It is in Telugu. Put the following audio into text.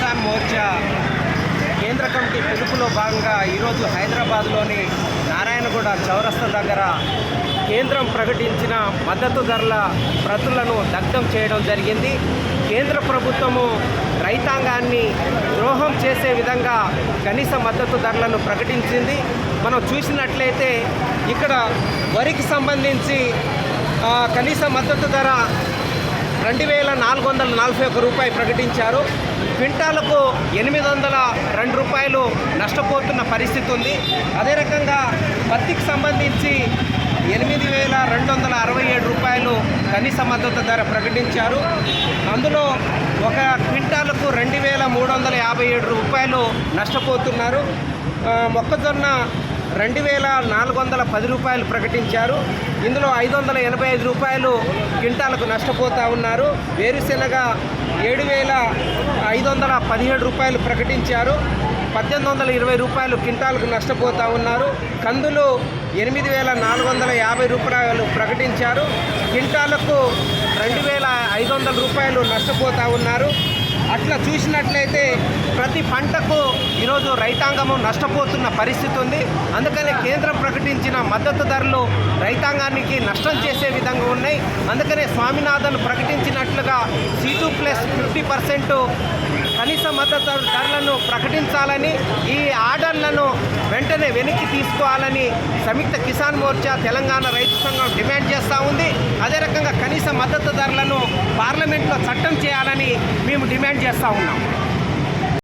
కిసాన్ మోర్చా కేంద్ర కమిటీ పిలుపులో భాగంగా ఈరోజు హైదరాబాద్లోని నారాయణగూడ చౌరస్తా దగ్గర కేంద్రం ప్రకటించిన మద్దతు ధరల ప్రతులను దగ్ధం చేయడం జరిగింది. కేంద్ర ప్రభుత్వము రైతాంగాన్ని ద్రోహం చేసే విధంగా కనీస మద్దతు ధరలను ప్రకటించింది. మనం చూసినట్లయితే ఇక్కడ వరికి సంబంధించి కనీస మద్దతు ధర 2441 రూపాయలు ప్రకటించారు. క్వింటాలకు 802 రూపాయలు నష్టపోతున్న పరిస్థితి ఉంది. అదే రకంగా పత్తికి సంబంధించి 8267 రూపాయలు కనీస మద్దతు ధర ప్రకటించారు. అందులో ఒక క్వింటాలకు 2357 రూపాయలు నష్టపోతున్నారు. మొక్కజొన్న 2410 రూపాయలు ప్రకటించారు. ఇందులో 585 రూపాయలు క్వింటాలకు నష్టపోతూ ఉన్నారు. వేరుశెనగ 7517 రూపాయలు ప్రకటించారు. 1820 రూపాయలు క్వింటాలకు నష్టపోతూ ఉన్నారు. కందులు 8450 రూపాయలు ప్రకటించారు. క్వింటాలకు 2500 రూపాయలు నష్టపోతూ ఉన్నారు. అట్లా చూసినట్లయితే ప్రతి పంటకు ఈరోజు రైతాంగము నష్టపోతున్న పరిస్థితి ఉంది. అందుకనే కేంద్రం ప్రకటించిన మద్దతు ధరలు రైతాంగానికి నష్టం చేసే విధంగా ఉన్నాయి. అందుకనే స్వామినాథన్ ప్రకటించినట్లుగా C2+50% కనీస మద్దతు ధరలను ప్రకటించాలని, ఈ ఆర్డర్లను వెంటనే వెనక్కి తీసుకోవాలని సంయుక్త కిసాన్ మోర్చా తెలంగాణ రైతు సంఘం డిమాండ్ చేస్తూ ఉంది. అదే రకంగా కనీస మద్దతు ధరలను పార్లమెంట్లో చట్టం చేయాలని మేము డిమాండ్ చేస్తూ ఉన్నాం.